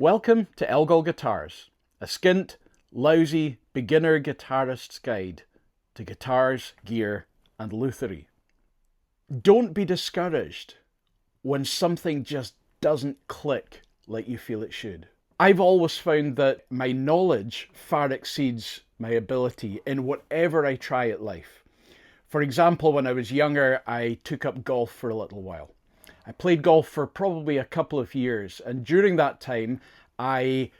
Welcome to Elgol Guitars, a skint, lousy beginner guitarist's guide to guitars, gear and lutherie. Don't be discouraged when something just doesn't click like you feel it should. I've always found that my knowledge far exceeds my ability in whatever I try at life. For example, when I was younger, I took up golf for a little while. I played golf for probably a couple of years, and during that time, I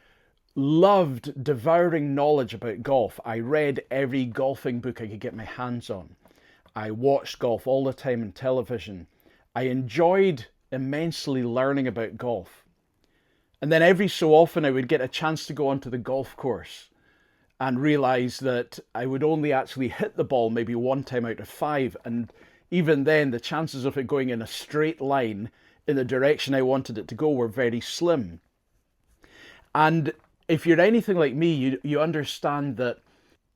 loved devouring knowledge about golf. I read every golfing book I could get my hands on. I watched golf all the time on television. I enjoyed immensely learning about golf. And then every so often I would get a chance to go onto the golf course and realize that I would only actually hit the ball maybe one time out of five. And even then, the chances of it going in a straight line in the direction I wanted it to go were very slim. And if you're anything like me, you understand that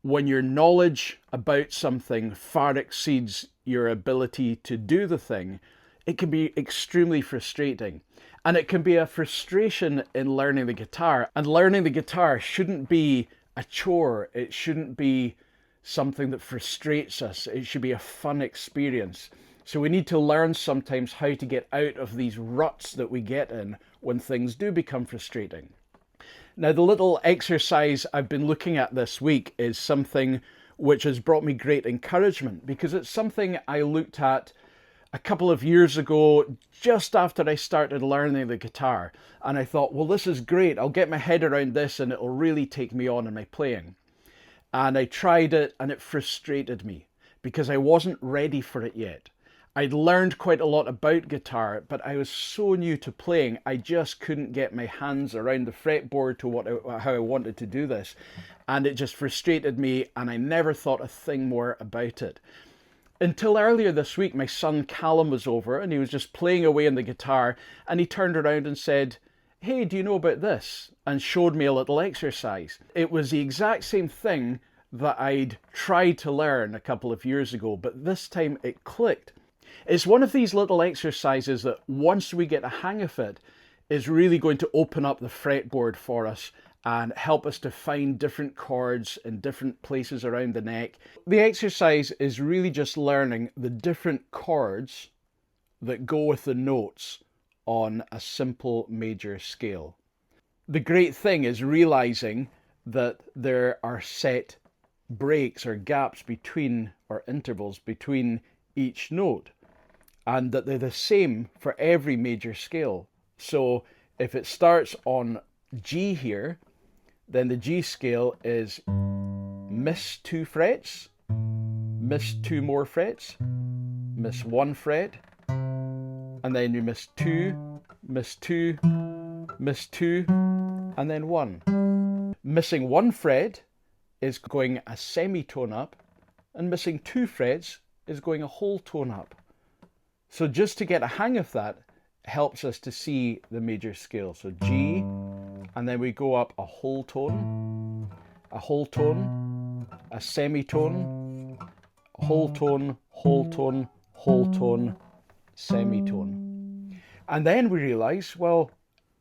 when your knowledge about something far exceeds your ability to do the thing, it can be extremely frustrating. And it can be a frustration in learning the guitar. And learning the guitar shouldn't be a chore. It shouldn't be something that frustrates us. It should be a fun experience. So we need to learn sometimes how to get out of these ruts that we get in when things do become frustrating. Now, the little exercise I've been looking at this week is something which has brought me great encouragement, because it's something I looked at a couple of years ago, just after I started learning the guitar. And I thought, well, this is great. I'll get my head around this and it'll really take me on in my playing. And I tried it and it frustrated me because I wasn't ready for it yet. I'd learned quite a lot about guitar, but I was so new to playing, I just couldn't get my hands around the fretboard to how I wanted to do this. And it just frustrated me, and I never thought a thing more about it. Until earlier this week, my son Callum was over and he was just playing away on the guitar, and he turned around and said, "Hey, do you know about this?" and showed me a little exercise. It was the exact same thing that I'd tried to learn a couple of years ago, but this time it clicked. It's one of these little exercises that once we get a hang of it, is really going to open up the fretboard for us and help us to find different chords in different places around the neck. The exercise is really just learning the different chords that go with the notes on a simple major scale. The great thing is realizing that there are set breaks or gaps between, or intervals between each note, and that they're the same for every major scale. So if it starts on G here, then the G scale is miss 2 frets, miss 2 more frets, miss 1 fret, and then you miss 2, miss 2, miss 2, and then 1. Missing 1 fret is going a semitone up, and missing 2 frets is going a whole tone up. So just to get a hang of that helps us to see the major scale. So G, and then we go up a whole tone, a semitone, whole tone, whole tone, whole tone, semitone. And then we realize, well,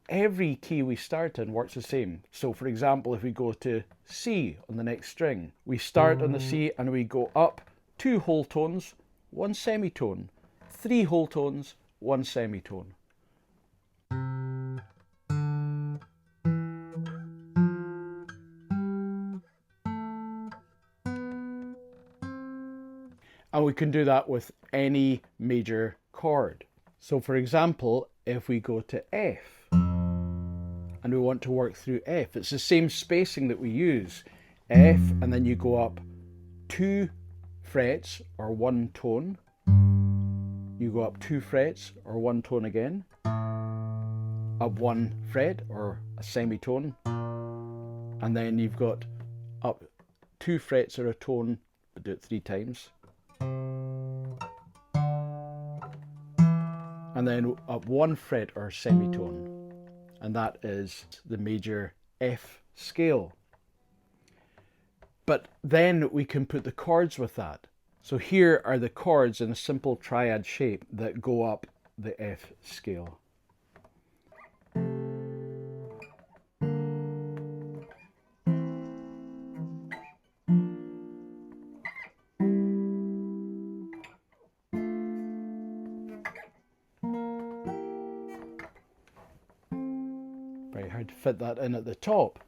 every key we start in works the same. So for example, if we go to C on the next string, we start on the C and we go up 2 whole tones, 1 semitone, 3 whole tones, 1 semitone. And we can do that with any major chord. So for example, if we go to F and we want to work through F, it's the same spacing that we use. F, and then you go up 2 frets or 1 tone. You go up 2 frets or 1 tone again, up 1 fret or a semitone, and then you've got up 2 frets or a tone, but do it 3 times, and then up 1 fret or semitone, and that is the major F scale. But then we can put the chords with that. So here are the chords in a simple triad shape that go up the F scale. Very hard to fit that in at the top.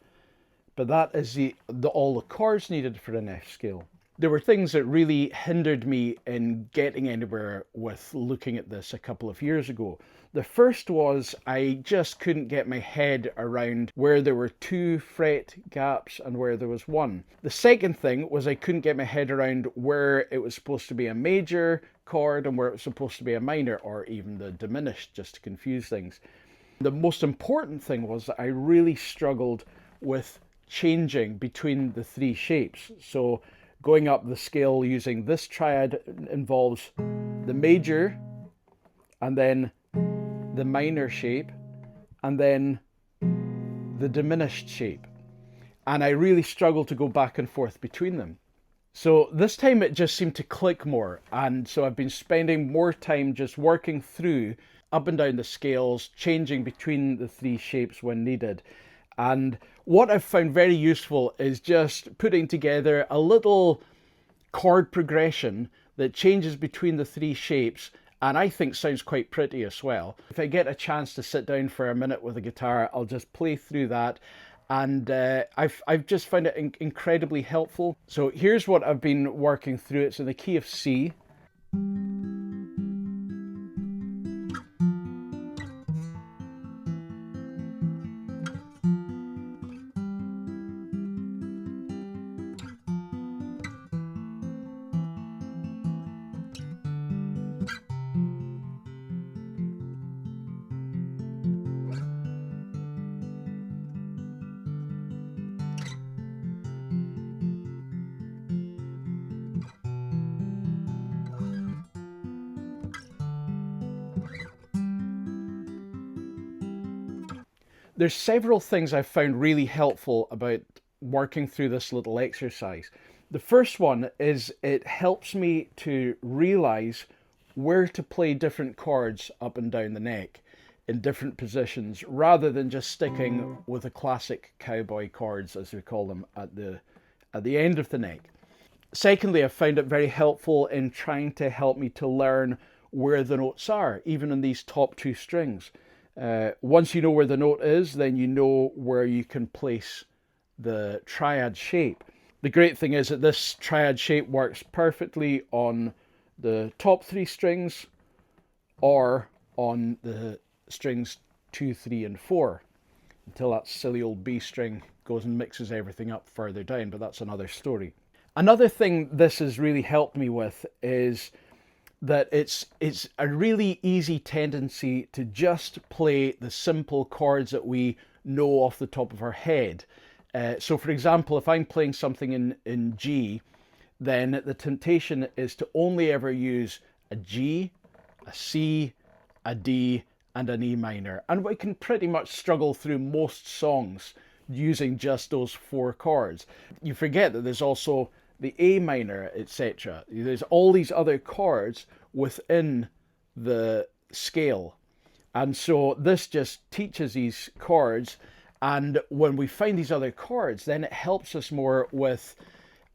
But that is all the chords needed for an F scale. There were things that really hindered me in getting anywhere with looking at this a couple of years ago. The first was I just couldn't get my head around where there were 2 fret gaps and where there was 1. The second thing was I couldn't get my head around where it was supposed to be a major chord and where it was supposed to be a minor, or even the diminished, just to confuse things. The most important thing was that I really struggled with changing between the 3 shapes. So going up the scale using this triad involves the major and then the minor shape and then the diminished shape. And I really struggled to go back and forth between them. So this time it just seemed to click more. And so I've been spending more time just working through up and down the scales, changing between the 3 shapes when needed. And what I've found very useful is just putting together a little chord progression that changes between the 3 shapes, and I think sounds quite pretty as well. If I get a chance to sit down for a minute with a guitar, I'll just play through that, and I've just found it incredibly helpful. So here's what I've been working through. It's in the key of C. There's several things I've found really helpful about working through this little exercise. The first one is it helps me to realize where to play different chords up and down the neck in different positions, rather than just sticking with the classic cowboy chords, as we call them, at the end of the neck. Secondly, I've found it very helpful in trying to help me to learn where the notes are, even in these top 2 strings. Once you know where the note is, then you know where you can place the triad shape. The great thing is that this triad shape works perfectly on the top 3 strings or on the strings 2, 3, and 4, until that silly old B string goes and mixes everything up further down, but that's another story. Another thing this has really helped me with is that it's a really easy tendency to just play the simple chords that we know off the top of our head. So for example, if I'm playing something in G, then the temptation is to only ever use a G, a C, a D, and an E minor. And we can pretty much struggle through most songs using just those 4 chords. You forget that there's also the A minor, etc. There's all these other chords within the scale. And so this just teaches these chords, and when we find these other chords, then it helps us more with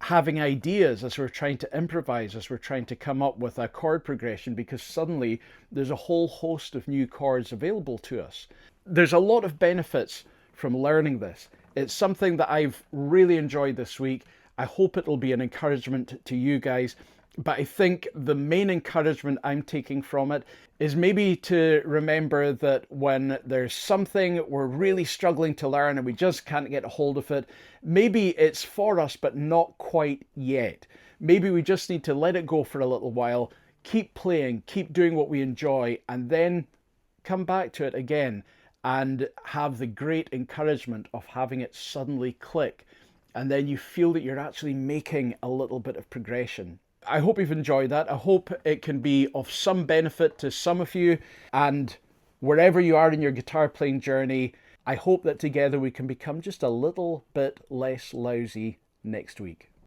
having ideas as we're trying to improvise, as we're trying to come up with a chord progression, because suddenly there's a whole host of new chords available to us. There's a lot of benefits from learning this. It's something that I've really enjoyed this week. I hope it'll be an encouragement to you guys, but I think the main encouragement I'm taking from it is maybe to remember that when there's something we're really struggling to learn and we just can't get a hold of it, maybe it's for us, but not quite yet. Maybe we just need to let it go for a little while, keep playing, keep doing what we enjoy, and then come back to it again and have the great encouragement of having it suddenly click. And then you feel that you're actually making a little bit of progression. I hope you've enjoyed that. I hope it can be of some benefit to some of you. And wherever you are in your guitar playing journey, I hope that together we can become just a little bit less lousy next week.